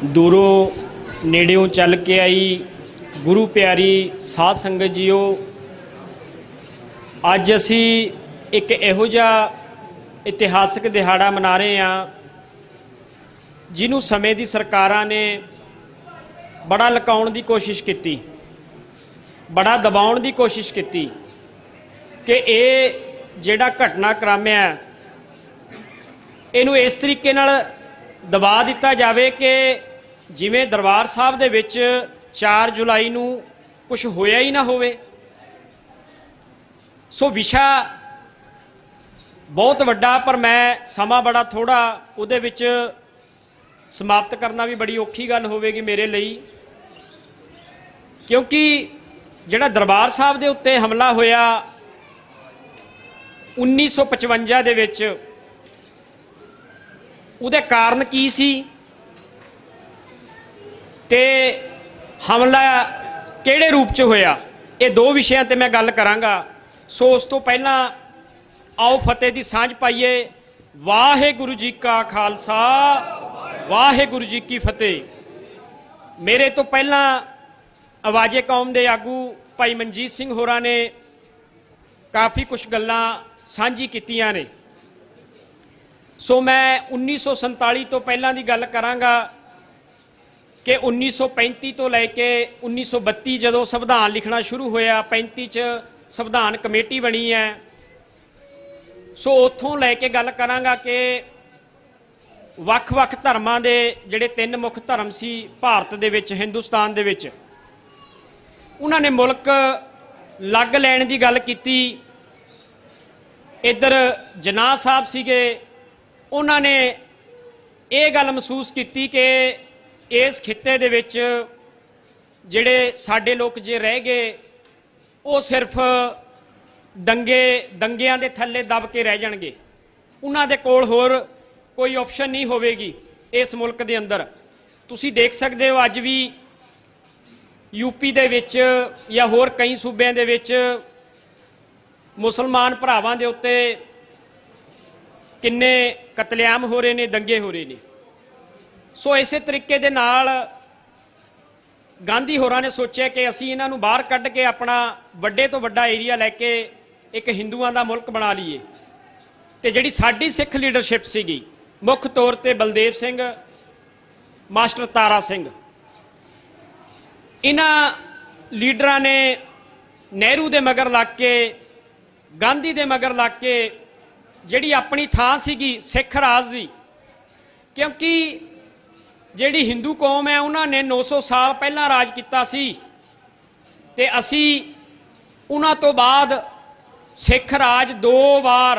दूरों नेड़ियों चल के आई गुरु प्यारी साध संगत जीओ, अज असी एक इहो जिहा इतिहासक दिहाड़ा मना रहे हैं जिन्हों समय की सरकारां ने बड़ा लुकाउण की कोशिश की, बड़ा दबाउण की कोशिश की कि ये जिहड़ा घटनाक्रम है इनू इस तरीके नाल दबा दिता जाए कि जिवें दरबार साहब दे विच 4 जुलाई नूं कुछ होया ही ना होवे। सो विशा बहुत वड्डा, पर मैं समा बड़ा थोड़ा उहदे विच समाप्त करना भी बड़ी औखी गल होवेगी मेरे लिए, क्योंकि जिहड़ा दरबार साहब दे उत्ते हमला होया 1955 दे विच, उहदे कारण की सी ते हमला किहड़े रूप च होया, ये दो विषयां ते मैं गल करांगा। सो उस तो पहला आओ फतेह दी सांझ पाईए। वाहिगुरू जी का खालसा, वाहिगुरू जी की फतेह। मेरे तो पहला आवाज़े कौम दे आगू भाई मनजीत सिंह होरां ने काफ़ी कुछ गल्लां सांझी कीतियां ने। सो मैं 1947 तो पहला की गल करांगा कि 1935 तो लैके 1932 जदों संविधान लिखना शुरू होया, 35 च संविधान कमेटी बनी है। सो उत्थों लैके गल करांगा कि वख-वख धर्मां दे जिहड़े 3 मुख धर्म सी भारत दे विच, हिंदुस्तान दे विच, उन्हां ने मुल्क लग लैण दी गल कीती। इधर जनाह साहब सीगे, उन्होंने ये गल महसूस की कि इस खिते दे विच जिहड़े साडे लोग जे रह गए वो सिर्फ दंगियां दे थल्ले दब के रह जाणगे, उन्हां दे कोल होर कोई ऑप्शन नहीं होवेगी इस मुल्क दे अंदर। तुसीं देख सकते हो अज भी यूपी दे विच या होर कई सूबे दे विच मुसलमान भरावां दे उत्ते किन्ने कतलेआम हो रहे ने, दंगे हो रहे ने। सो इस तरीके दे नाल गांधी होरां ने सोचा कि असीं इन्हां नूं बाहर कढ के अपना वड्डे तो वड्डा एरिया लैके एक हिंदुआं दा मुल्क बना लीए। ते जिहड़ी साडी सिख लीडरशिप सीगी, मुख तौर ते बलदेव सिंह, मास्टर तारा सिंह, इन्हां लीडरां ने नेहरू दे मगर लग के, गांधी दे मगर लग के जिहड़ी अपनी थां सीगी सिख राज दी, क्योंकि जिहड़ी हिंदू कौम है उन्होंने 900 साल पहला राज किया सी ते असी उन्हां तो बाद सिख राज 2 बार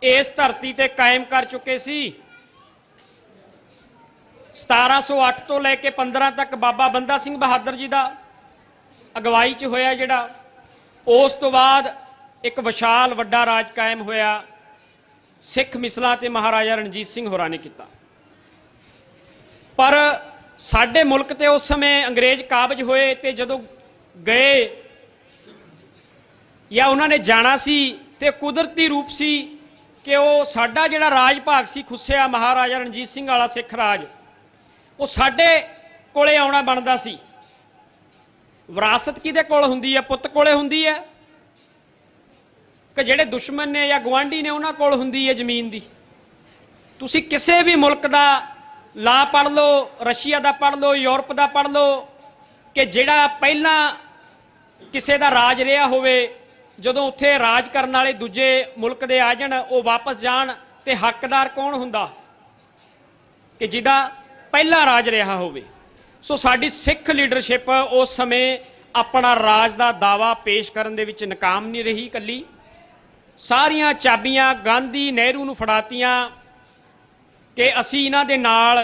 इस धरती ते कायम कर चुके सी। 1708 तो लैके 15 तक बाबा बंदा सिंह बहादुर जी का अगवाई च होया जिहड़ा, उस तो बाद एक विशाल वड्डा राज कायम होया सिख मिसलां ते महाराजा रणजीत सिंह होरां ने किया। पर साडे मुल्क ते उस समय अंग्रेज काबज होए ते जदों गए या उन्होंने जाना सी ते कुदरती रूप सी कि वो साडा जिहड़ा राज भाग सी खुस्सिया महाराजा रणजीत सिंह वाला सिख राज, वो साडे कोले आउणा बनदा सी। विरासत किहदे कोल हुंदी है? पुत्त कोले हुंदी है कि जिहड़े दुश्मन ने या गवांढी ने उन्हां कोल हुंदी है जमीन दी। तुसीं किसी भी मुल्क दा ला पढ़ लो, रशिया दा पढ़ लो, यूरोप दा पढ़ लो, कि जिहड़ा पहला किसी दा राज रहा होवे, जदों उत्थे राज करन वाले दूजे मुल्क दे आ जाण, वो वापस जाण, ते हकदार कौन हुंदा? कि जिहदा पहला राज रहा होवे। सो साडी सिख लीडरशिप उस समय अपना राज दा दावा पेश करन दे विच नाकाम नहीं रही। कल्ली सारियां चाबियां गांधी नेहरू नूं फड़ातियां कि असी इन्हां दे नाल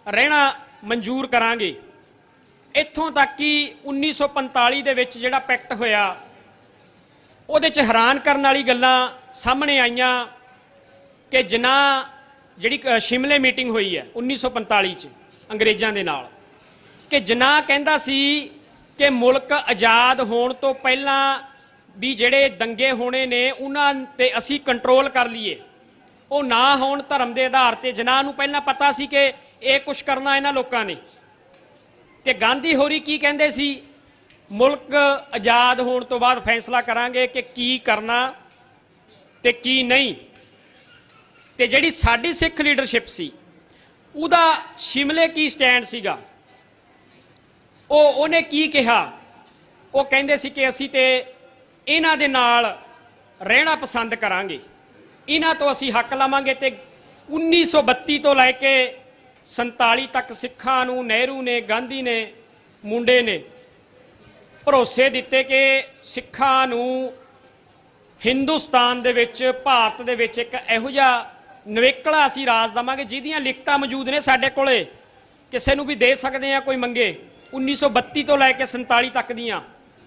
रहना मंजूर करांगे। इत्थों तक कि 1945 दे विच जिहड़ा पैक्ट होया उहदे च हैरान करन वाली गल्लां सामने आईयां कि जिन्हां जिहड़ी शिमले मीटिंग हुई है 1945 च अंग्रेज़ां दे नाल, कि जिन्हां कहंदा सी कि मुल्क आज़ाद होण तो पहलां भी जिहड़े दंगे होने ने उन्हां ते असी कंट्रोल कर लीए, ਉਹ ਨਾ ਹੋਣ ਧਰਮ ਦੇ ਆਧਾਰ ਤੇ, ਜਿਨ੍ਹਾਂ ਨੂੰ ਪਹਿਲਾਂ ਪਤਾ ਸੀ ਕਿ ਇਹ ਕੁਛ ਕਰਨਾ ਇਹਨਾਂ ਲੋਕਾਂ ਨੇ। ਤੇ ਗਾਂਧੀ ਹੋਰੀ ਕੀ ਕਹਿੰਦੇ ਸੀ, ਮੁਲਕ ਆਜ਼ਾਦ ਹੋਣ ਤੋਂ ਬਾਅਦ ਫੈਸਲਾ ਕਰਾਂਗੇ ਕਿ ਕੀ ਕਰਨਾ ਤੇ ਕੀ ਨਹੀਂ। ਤੇ ਜਿਹੜੀ ਸਾਡੀ ਸਿੱਖ ਲੀਡਰਸ਼ਿਪ ਸੀ ਉਹਦਾ ਸ਼ਿਮਲੇ ਕੀ ਸਟੈਂਡ ਸੀਗਾ, ਉਹਨੇ ਕੀ ਕਿਹਾ, ਉਹ ਕਹਿੰਦੇ ਸੀ ਕਿ ਅਸੀਂ ਤੇ ਇਹਨਾਂ ਦੇ ਨਾਲ ਰਹਿਣਾ ਪਸੰਦ ਕਰਾਂਗੇ, ਇਹਨਾਂ ਤੋਂ ਅਸੀਂ ਹੱਕ ਲਵਾਂਗੇ। ਤੇ 1932 ਤੋਂ ਲੈ ਕੇ 47 ਤੱਕ ਸਿੱਖਾਂ ਨੂੰ ਨਹਿਰੂ ਨੇ, ਗਾਂਧੀ ਨੇ, ਮੁੰਡੇ ਨੇ ਭਰੋਸੇ ਦਿੱਤੇ ਕਿ ਸਿੱਖਾਂ ਨੂੰ ਹਿੰਦੁਸਤਾਨ ਦੇ ਵਿੱਚ, ਭਾਰਤ ਦੇ ਵਿੱਚ ਇੱਕ ਇਹੋ ਜਿਹਾ ਨਿਵੇਕਲਾ ਅਸੀਂ ਰਾਜ ਦੇਵਾਂਗੇ ਜਿਹਦੀਆਂ ਲਿਖਤਾਂ ਮੌਜੂਦ ਨੇ ਸਾਡੇ ਕੋਲੇ, ਕਿਸੇ ਨੂੰ ਵੀ ਦੇ ਸਕਦੇ ਆ ਕੋਈ ਮੰਗੇ। 1932 ਤੋਂ ਲੈ ਕੇ 47 ਤੱਕ ਦੀਆਂ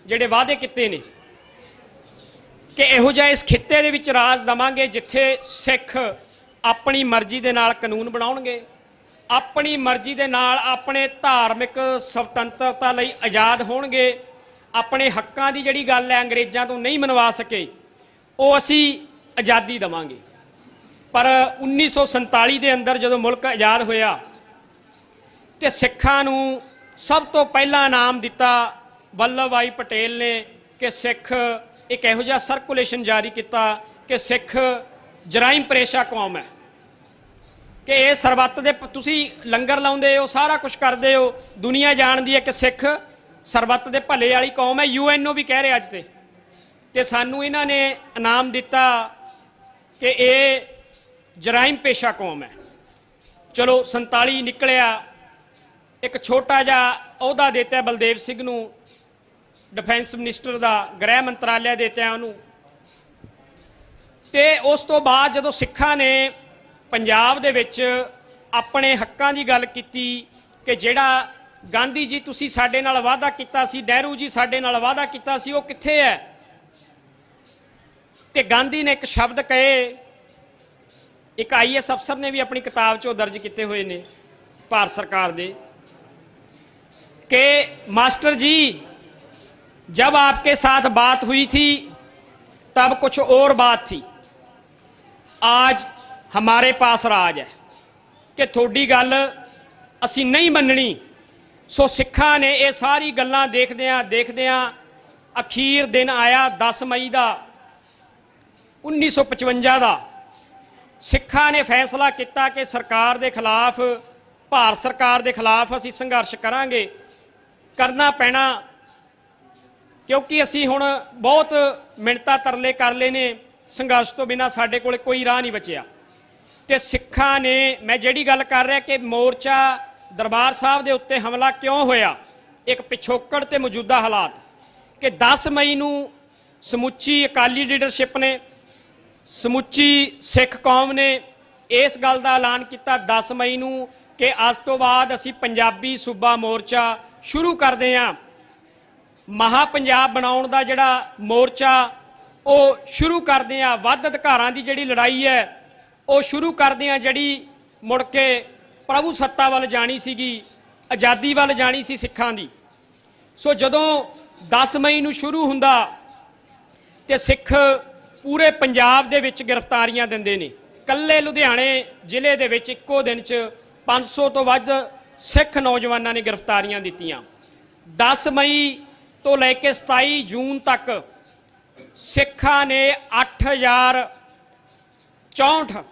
ਜਿਹੜੇ ਵਾਅਦੇ ਕੀਤੇ ਨੇ ਕਿ ਇਹੋ ਜਿਹਾ ਇਸ ਖਿੱਤੇ ਦੇ ਵਿੱਚ ਰਾਜ ਦੇਵਾਂਗੇ ਜਿੱਥੇ ਸਿੱਖ ਆਪਣੀ ਮਰਜ਼ੀ ਦੇ ਨਾਲ ਕਾਨੂੰਨ ਬਣਾਉਣਗੇ, ਆਪਣੀ ਮਰਜ਼ੀ ਦੇ ਨਾਲ ਆਪਣੇ ਧਾਰਮਿਕ ਸੁਤੰਤਰਤਾ ਲਈ ਆਜ਼ਾਦ ਹੋਣਗੇ, ਆਪਣੇ ਹੱਕਾਂ ਦੀ ਜਿਹੜੀ ਗੱਲ ਹੈ ਅੰਗਰੇਜ਼ਾਂ ਤੋਂ ਨਹੀਂ ਮਨਵਾ ਸਕੇ ਉਹ ਅਸੀਂ ਆਜ਼ਾਦੀ ਦੇਵਾਂਗੇ। ਪਰ 1947 ਦੇ ਅੰਦਰ ਜਦੋਂ ਮੁਲਕ ਆਜ਼ਾਦ ਹੋਇਆ ਤੇ ਸਿੱਖਾਂ ਨੂੰ ਸਭ ਤੋਂ ਪਹਿਲਾਂ ਇਨਾਮ ਦਿੱਤਾ ਵੱਲਭ ਭਾਈ ਪਟੇਲ ਨੇ ਕਿ ਸਿੱਖ ਇੱਕ ਇਹੋ ਜਿਹਾ ਸਰਕੂਲੇਸ਼ਨ ਜਾਰੀ ਕੀਤਾ ਕਿ ਸਿੱਖ ਜਰਾਇਮ ਪਰੇਸ਼ਾ ਕੌਮ ਹੈ, ਕਿ ਇਹ ਸਰਬੱਤ ਦੇ ਤੁਸੀਂ ਲੰਗਰ ਲਾਉਂਦੇ ਹੋ, ਸਾਰਾ ਕੁਝ ਕਰਦੇ ਹੋ, ਦੁਨੀਆ ਜਾਣਦੀ ਹੈ ਕਿ ਸਿੱਖ ਸਰਬੱਤ ਦੇ ਭਲੇ ਵਾਲੀ ਕੌਮ ਹੈ। UNO ਵੀ ਕਹਿ ਰਿਹਾ ਅੱਜ ਤੇ ਸਾਨੂੰ ਇਹਨਾਂ ਨੇ ਇਨਾਮ ਦਿੱਤਾ ਕਿ ਇਹ ਜਰਾਇਮ ਪੇਸ਼ਾ ਕੌਮ ਹੈ। ਚਲੋ 47 ਨਿਕਲਿਆ, ਇੱਕ ਛੋਟਾ ਜਿਹਾ ਅਹੁਦਾ ਦਿੱਤਾ ਬਲਦੇਵ ਸਿੰਘ ਨੂੰ, ਡਿਫੈਂਸ ਮਿਨਿਸਟਰ ਦਾ, ਗ੍ਰਹਿ ਮੰਤਰਾਲਿਆ ਦਿੱਤਾ ਉਹਨੂੰ। ਤੇ ਉਸ ਤੋਂ ਬਾਅਦ ਜਦੋਂ ਸਿੱਖਾਂ ਨੇ ਪੰਜਾਬ ਦੇ ਵਿੱਚ ਆਪਣੇ ਹੱਕਾਂ ਦੀ ਗੱਲ ਕੀਤੀ ਕਿ ਜਿਹੜਾ ਗਾਂਧੀ ਜੀ ਤੁਸੀਂ ਸਾਡੇ ਨਾਲ ਵਾਅਦਾ ਕੀਤਾ ਸੀ, ਨਹਿਰੂ ਜੀ ਸਾਡੇ ਨਾਲ ਵਾਅਦਾ ਕੀਤਾ ਸੀ, ਉਹ ਕਿੱਥੇ ਹੈ? ਤੇ ਗਾਂਧੀ ਨੇ ਇੱਕ ਸ਼ਬਦ ਕਹੇ, ਇੱਕ IAS ਅਫਸਰ ਨੇ ਵੀ ਆਪਣੀ ਕਿਤਾਬ 'ਚ ਉਹ ਦਰਜ ਕੀਤੇ ਹੋਏ ਨੇ ਭਾਰਤ ਸਰਕਾਰ ਦੇ, कि मास्टर जी जब आपके साथ बात हुई थी तब कुछ और बात थी, आज हमारे पास राज है कि थोड़ी गल असी नहीं मननी। सो सिखा ने ये सारी गल्लां देखदियां अखीर दिन आया 10 मई का 1955 का। सिखा ने फैसला किया कि सरकार के खिलाफ, भारत सरकार के खिलाफ असी संघर्ष करांगे, करना पैना, क्योंकि असी हुण बहुत मिन्नतां तरले कर ले ने, संघर्ष तो बिना साडे कोल कोई राह नहीं बचिया। तो सिखा ने, मैं जिहड़ी गल कर रहा कि मोर्चा दरबार साहब के उत्ते हमला क्यों होया, एक पिछोकड़ ते मौजूदा हालात कि 10 मई नूं समुची अकाली लीडरशिप ने, समुची सिख कौम ने इस गल का ऐलान किया 10 मई नूं कि अज तो बाद असी पंजाबी सूबा मोर्चा शुरू करते हैं, महापंजाब बनाउण दा जिहड़ा मोर्चा वो शुरू करते हैं, वध अधिकारां दी जिहड़ी लड़ाई है वो शुरू करते हैं, जिहड़ी मुड़ के प्रभु सत्ता वाल जानी सीगी, आज़ादी वाल जानी सी सिखां दी। सो जदों 10 मई नूं शुरू हुंदा ते सिख पूरे पंजाब दे विच गिरफ्तारियां दिंदे ने। कल्ले लुधियाणे जिले दे विच इक्को दिन च 500 तो वध सिख नौजवानों ने गिरफ्तारियां दित्तियां। 10 मई तो लैके 27 जून तक सिखा ने 8064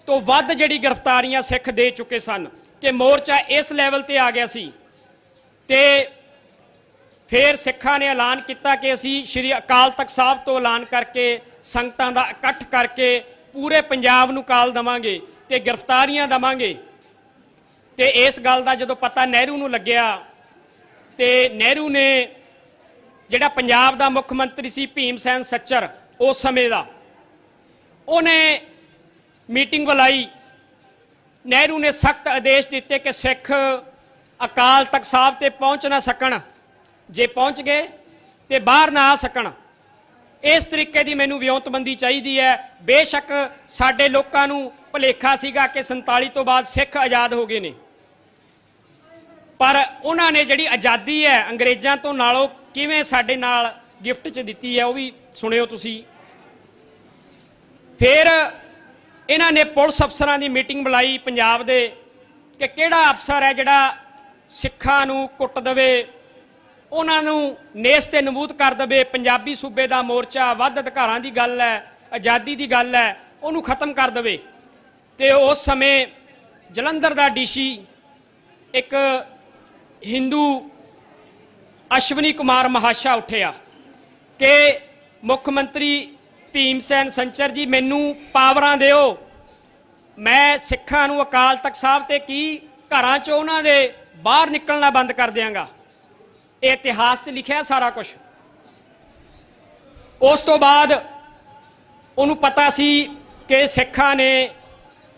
तो वध जिहड़ी गिरफ्तारियां सिख दे चुके सन कि मोर्चा इस लैवल ते आ गया सी। ते फिर सिखा ने ऐलान किया कि असी श्री अकाल तख्त साहब तो ऐलान करके संगतां दा इकट्ठ करके पूरे पंजाब नूं काल देवांगे ते गिरफ्तारियां देवांगे। ते इस गल का जो पता नेहरू नूं लग्या ते नेहरू ने जिहड़ा पंजाब दा मुख मंत्री सी भीम सैन सच्चर उस समय दा, उन्हें मीटिंग बुलाई। नेहरू ने सख्त आदेश दिते कि सिख अकाल तख्त साहब ते पहुँच ना सकन, जे पहुँच गए तो बाहर ना आ सकन। इस तरीके की मैनू विਉਂਤਬੰਦੀ चाहिए है। बेशक साडे लोकां नूं भुलेखा सीगा कि 47 तो बाद सिख आज़ाद हो गए ने, पर उन्होंने जिहड़ी आज़ादी है अंग्रेज़ों तो नालों किवें साडे नाल गिफ्ट च दित्ती है, वह भी सुनियो तुसी। फिर इन्हां ने पुलिस अफसरां की मीटिंग बुलाई पंजाब दे कि किहड़ा अफसर है जिहड़ा सिखां नूं कुट देवे, उन्हां नूं नेस ते नबूद कर देवे। पंजाबी सूबे का मोर्चा वध अधिकारां की गल है, आज़ादी की गल है, उन्होंने खत्म कर देवे। तो उस समय जलंधर का DC एक हिंदू अश्वनी कुमार महाशा उठिया कि मुख्यमंत्री भीम सैन संचर जी मैनू पावरां दिओ, मैं सिखां नूं अकाल तख्त साहब ते की घरां चों उन्हां दे बाहर निकलना बंद कर देंगा। ये इतिहास च लिखिया सारा कुछ। उस तो बाद उन्होंने पता सी कि सिखां ने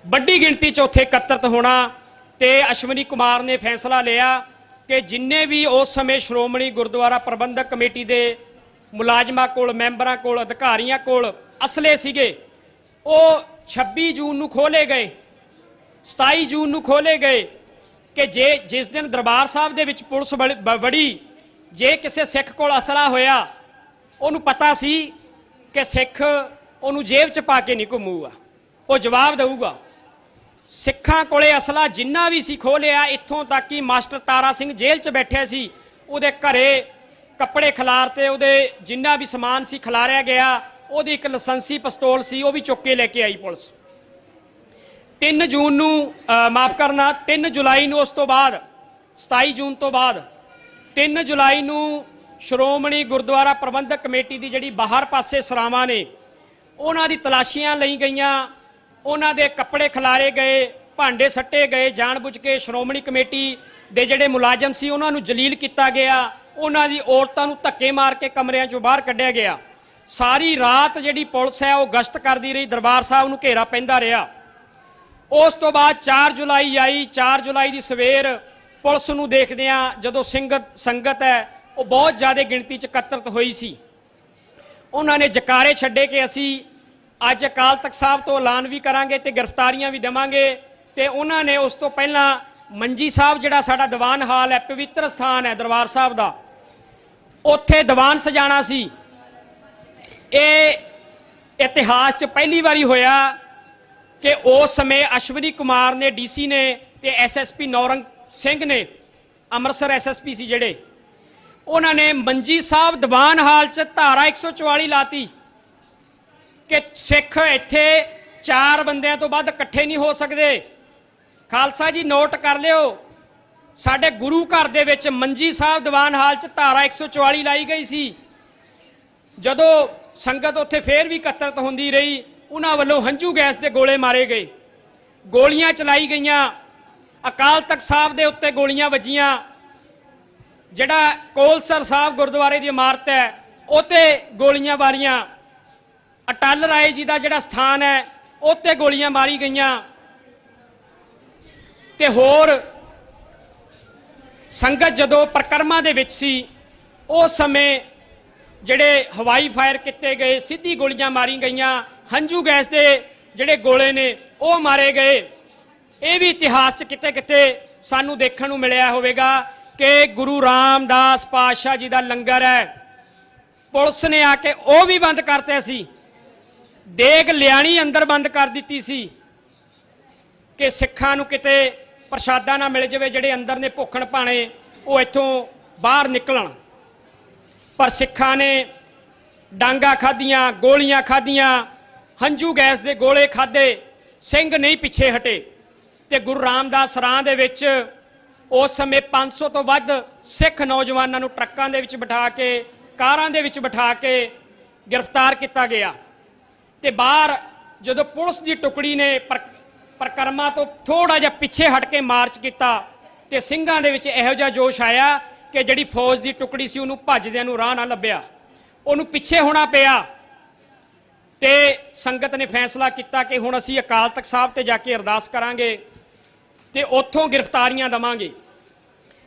बड़ी गिणती च उत्थे एकत्रित होना, तो अश्वनी कुमार ने फैसला लिया कि जिन्ने भी उस समय श्रोमणी गुरुद्वारा प्रबंधक कमेटी के मुलाजमां कोल, मैंबरां कोल, अधिकारियों कोल असले सीगे, वो 26 जून नूं खोले गए, 27 जून नूं खोले गए कि जे जिस दिन दरबार साहब दे विच पुलिस वड़ी, जे किसी सिख कोल असला होया उन्होंने पता सी कि सिख उन्होंने जेब च पा के नहीं घूमूगा, वो जवाब देऊगा। सिखां कोले असला जिन्ना भी सी खो लिया, इत्थों तक कि मास्टर तारा सिंह जेल च बैठे सी, उहदे घरे कपड़े खिलारते, उहदे जिन्ना भी समान सी खिलारिया गया, उहदी एक लाइसेंसी पिस्तौल सी, वो भी चुक के लेके आई पुलिस। 3 जून नूं माफ करना 3 जुलाई नूं, उस तो बाद 27 जून तो बाद 3 जुलाई नूं श्रोमणी गुरुद्वारा प्रबंधक कमेटी की जिहड़ी बाहर पासे सरावां ने, उन्हां दी तलाशियां लई गईयां, उन्हां दे कपड़े खिलारे गए, भांडे सट्टे गए, जानबुझ के श्रोमणी कमेटी दे जिहड़े मुलाजम सी उन्हां नूं जलील किया गया, उन्हां दी औरतां नूं धक्के मार के कमरिਆਂ चों बाहर कढ़िया गया। सारी रात जिहड़ी पुलिस है वो गश्त करती रही, दरबार साहब नूं घेरा पैंदा रहा। उस तो बाद 4 जुलाई आई, 4 जुलाई की सवेर पुलिस नूं देखदिआं जदों संगत है वो बहुत ज़्यादा गिणती च एकत्रित हुई सी, उन्होंने जकारे छड्डे कि असी अज अकाल तख्त साहब तो ऐलान भी करांगे ते गिरफ्तारियां भी देवांगे। ते उन्होंने उस तो पहला मंजी साहब जिहड़ा साडा दीवान हाल है, पवित्र स्थान है दरबार साहब का, उत्थे दीवान सजाना सी। ये इतिहास च पहली बारी होया कि उस समय अश्वनी कुमार ने, DC ने ते SSP नौरंग सिंह ने, अमृतसर SSP सी जिहड़े, उन्होंने मंजी साहब दीवान हाल च धारा 144 लाती कि सिख इत्थे 4 बंदियां तो वध इकट्ठे नहीं हो सकते। खालसा जी नोट कर लियो, साडे गुरु घर दे विच मंजी साहब दीवान हाल च धारा 144 लाई गई सी। जदों संगत उत्थे फिर भी एकत्रित होंदी रही, उन्हां वल्लों हंझू गैस के गोले मारे गए, गोलियां चलाई गईयां, अकाल तख्त साहब दे उत्ते गोलियां वजियां। जिहड़ा कोलसर साहब गुरुद्वारे की इमारत है उत्ते गोलियां मारियां, अटल राय जी का जिहड़ा स्थान है उत्ते गोलियां मारी गईयां, ते होर संगत जदों परिक्रमा दे विच सी उस समय जिहड़े हवाई फायर किए गए, सीधी गोलियां मारी गईयां, हंझू गैस के जिहड़े गोले ने वो मारे गए। ये भी इतिहास च किते किते सानू देखण नूं मिलिया होवेगा कि गुरु रामदास पातशाह जी का लंगर है, पुलिस ने आके वो भी बंद करते सी, देग लियाणी अंदर बंद कर दी सी कि सिखां नूं किते प्रशादा ना मिल जाए, जिहड़े अंदर ने भुखण भाणे वो इत्थों बाहर निकलन। पर सिखां ने डांगा खादियां, गोलियां खादियां, हंझू गैस के गोले खाधे, सिंह नहीं पिछे हटे। ते गुरु रामदास राह दे विच उस समय 500 तो वध सिख नौजवानों नूं ट्रक्कां दे विच बिठा के, कारां दे विच बिठा के गिरफ्तार किया गया। ते बाहर जदों पुलिस की टुकड़ी ने परिक्रमा तो थोड़ा जिहा पिछे हट के मार्च किया, ते सिंघां दे विच इहो जिहा जोश आया कि जिहड़ी फौज की टुकड़ी सी उहनूं भजदिआं नूं राह ना लभ्या, उहनूं पिछे होना पिया। ते संगत ने फैसला किया कि हुण असीं अकाल तख्त साहब ते जाके अरदास करांगे ते उत्थों गिरफ्तारियां देवांगे।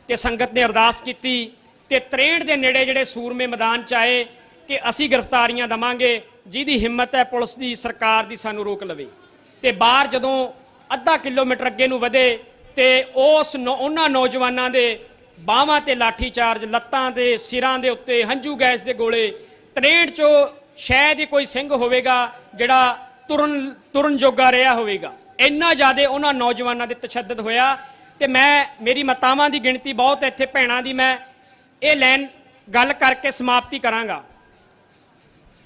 ते संगत ने अरदास की ते 63 के नेड़े जिहड़े सूरमे मैदान च आए कि असीं गिरफ्तारियां देवांगे, जिहदी हिम्मत है पुलिस की सरकार की सानूं रोक लवे। ते बाहर जदों अद्धा किलोमीटर अगे नूं वधे ते उन्हां नौजवानां दे बाहां ते लाठी चार्ज, लत्तां ते सिरां दे उत्ते हंझू गैस के गोले, 63 चों शायद ही कोई सिंह होवेगा जिहड़ा ਤੁਰਨ ਜੋਗਾ ਰਿਹਾ ਹੋਵੇਗਾ। ਇੰਨਾ ਜ਼ਿਆਦਾ ਉਹਨਾਂ ਨੌਜਵਾਨਾਂ ਦੇ ਤਸ਼ੱਦਦ ਹੋਇਆ। ਤੇ ਮੇਰੀ ਮਾਤਾਵਾਂ ਦੀ ਗਿਣਤੀ ਬਹੁਤ, ਇੱਥੇ ਭੈਣਾਂ ਦੀ ਮੈਂ ਇਹ ਲਾਈਨ ਗੱਲ ਕਰਕੇ ਸਮਾਪਤੀ ਕਰਾਂਗਾ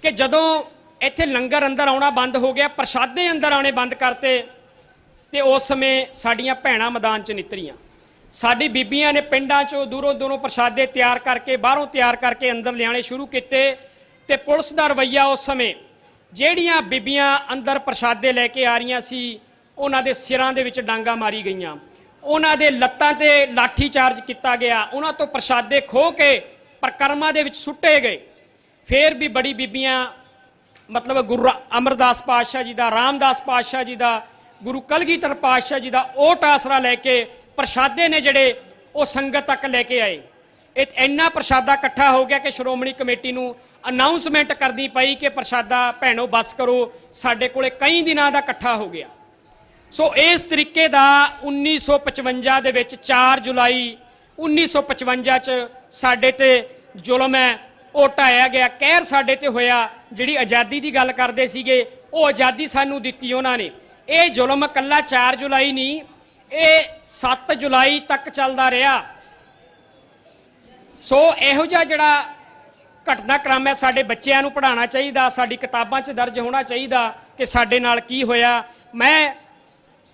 ਕਿ ਜਦੋਂ ਇੱਥੇ ਲੰਗਰ ਅੰਦਰ ਆਉਣਾ ਬੰਦ ਹੋ ਗਿਆ, ਪ੍ਰਸ਼ਾਦੇ ਅੰਦਰ ਆਉਣੇ ਬੰਦ ਕਰਤੇ, ਤੇ ਉਸ ਸਮੇਂ ਸਾਡੀਆਂ ਭੈਣਾਂ ਮੈਦਾਨ 'ਚ ਨਿਤਰੀਆਂ। ਸਾਡੀ ਬੀਬੀਆਂ ਨੇ ਪਿੰਡਾਂ 'ਚੋਂ ਦੂਰੋਂ ਪ੍ਰਸ਼ਾਦੇ ਤਿਆਰ ਕਰਕੇ, ਬਾਹਰੋਂ ਤਿਆਰ ਕਰਕੇ ਅੰਦਰ ਲਿਆਣੇ ਸ਼ੁਰੂ ਕੀਤੇ। ਤੇ ਪੁਲਿਸ ਦਾ ਰਵੱਈਆ ਉਸ ਸਮੇਂ, ਜਿਹੜੀਆਂ ਬੀਬੀਆਂ ਅੰਦਰ ਪ੍ਰਸ਼ਾਦੇ ਲੈ ਕੇ ਆ ਰਹੀਆਂ ਸੀ, ਉਹਨਾਂ ਦੇ ਸਿਰਾਂ ਦੇ ਵਿੱਚ ਡਾਂਗਾ ਮਾਰੀ ਗਈਆਂ, ਉਹਨਾਂ ਦੇ ਲੱਤਾਂ ਤੇ ਲਾਠੀ ਚਾਰਜ ਕੀਤਾ ਗਿਆ, ਉਹਨਾਂ ਤੋਂ ਪ੍ਰਸ਼ਾਦੇ ਖੋਹ ਕੇ ਪ੍ਰਕਰਮਾਂ ਦੇ ਵਿੱਚ ਸੁੱਟੇ ਗਏ। ਫਿਰ ਵੀ ਬੜੀ ਬੀਬੀਆਂ, ਮਤਲਬ ਗੁਰੂ ਅਮਰਦਾਸ ਪਾਤਸ਼ਾਹ ਜੀ ਦਾ, ਰਾਮਦਾਸ ਪਾਤਸ਼ਾਹ ਜੀ ਦਾ, ਗੁਰੂ ਕਲਗੀਧਰ ਪਾਤਸ਼ਾਹ ਜੀ ਦਾ ਓਟ ਆਸਰਾ ਲੈ ਕੇ ਪ੍ਰਸ਼ਾਦੇ ਨੇ ਜਿਹੜੇ ਉਹ ਸੰਗਤ ਤੱਕ ਲੈ ਕੇ ਆਏ। ਇੰਨਾ ਪ੍ਰਸ਼ਾਦਾ ਇਕੱਠਾ ਹੋ ਗਿਆ ਕਿ ਸ਼੍ਰੋਮਣੀ ਕਮੇਟੀ ਨੂੰ ਅਨਾਉਂਸਮੈਂਟ ਕਰਨੀ ਪਈ ਕਿ ਪ੍ਰਸ਼ਾਦਾ ਭੈਣੋ ਬਸ ਕਰੋ, ਸਾਡੇ ਕੋਲੇ ਕਈ ਦਿਨਾਂ ਦਾ ਇਕੱਠਾ ਹੋ ਗਿਆ। ਸੋ ਇਸ ਤਰੀਕੇ ਦਾ 1955 ਦੇ ਵਿੱਚ 4 ਜੁਲਾਈ 1955 'ਚ ਸਾਡੇ ਤੇ ਜ਼ੁਲਮ ਹੈ ਉਹ ਢਾਇਆ ਗਿਆ, ਕਹਿਰ ਸਾਡੇ ਤੇ ਹੋਇਆ। ਜਿਹੜੀ ਆਜ਼ਾਦੀ ਦੀ ਗੱਲ ਕਰਦੇ ਸੀਗੇ, ਉਹ ਆਜ਼ਾਦੀ ਸਾਨੂੰ ਦਿੱਤੀ ਉਹਨਾਂ ਨੇ। ਇਹ ਜ਼ੁਲਮ ਇਕੱਲਾ 4 ਜੁਲਾਈ ਨਹੀਂ, ਇਹ 7 ਜੁਲਾਈ ਤੱਕ ਚੱਲਦਾ ਰਿਹਾ। ਸੋ ਇਹੋ ਜਿਹਾ ਜਿਹੜਾ ਘਟਨਾਕ੍ਰਮ ਹੈ ਸਾਡੇ ਬੱਚਿਆਂ ਨੂੰ ਪੜ੍ਹਾਉਣਾ ਚਾਹੀਦਾ, ਸਾਡੀ ਕਿਤਾਬਾਂ 'ਚ ਦਰਜ ਹੋਣਾ ਚਾਹੀਦਾ ਕਿ ਸਾਡੇ ਨਾਲ ਕੀ ਹੋਇਆ। ਮੈਂ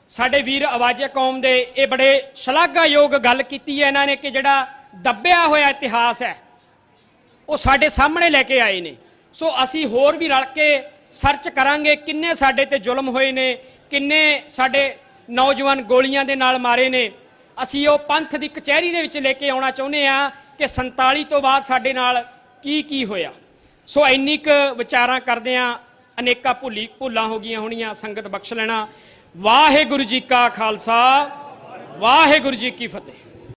ਸਾਡੇ ਵੀਰ ਆਵਾਜ਼ੇ ਕੌਮ ਦੇ ਇਹ ਬੜੇ ਸ਼ਲਾਘਾਯੋਗ ਗੱਲ ਕੀਤੀ ਹੈ ਇਹਨਾਂ ਨੇ ਕਿ ਜਿਹੜਾ ਦੱਬਿਆ ਹੋਇਆ ਇਤਿਹਾਸ ਹੈ ਉਹ ਸਾਡੇ ਸਾਹਮਣੇ ਲੈ ਕੇ ਆਏ ਨੇ। ਸੋ ਅਸੀਂ ਹੋਰ ਵੀ ਰਲ ਕੇ ਸਰਚ ਕਰਾਂਗੇ ਕਿੰਨੇ ਸਾਡੇ ਤੇ ਜ਼ੁਲਮ ਹੋਏ ਨੇ, ਕਿੰਨੇ ਸਾਡੇ ਨੌਜਵਾਨ ਗੋਲੀਆਂ ਦੇ ਨਾਲ ਮਾਰੇ ਨੇ। ਅਸੀਂ ਉਹ ਪੰਥ ਦੀ ਕਚਹਿਰੀ ਦੇ ਵਿੱਚ ਲੈ ਕੇ ਆਉਣਾ ਚਾਹੁੰਦੇ ਹਾਂ ਕਿ 47 ਤੋਂ ਬਾਅਦ ਸਾਡੇ ਨਾਲ ਕੀ ਹੋਇਆ। ਸੋ ਇੰਨੀ ਕੁ ਵਿਚਾਰਾਂ ਕਰਦੇ ਹਾਂ। ਅਨੇਕਾਂ ਭੁੱਲਾਂ ਹੋ ਗਈਆਂ ਹੋਣੀਆਂ, ਸੰਗਤ ਬਖਸ਼ ਲੈਣਾ। ਵਾਹਿਗੁਰੂ ਜੀ ਕਾ ਖਾਲਸਾ, ਵਾਹਿਗੁਰੂ ਜੀ ਕੀ ਫਤਿਹ।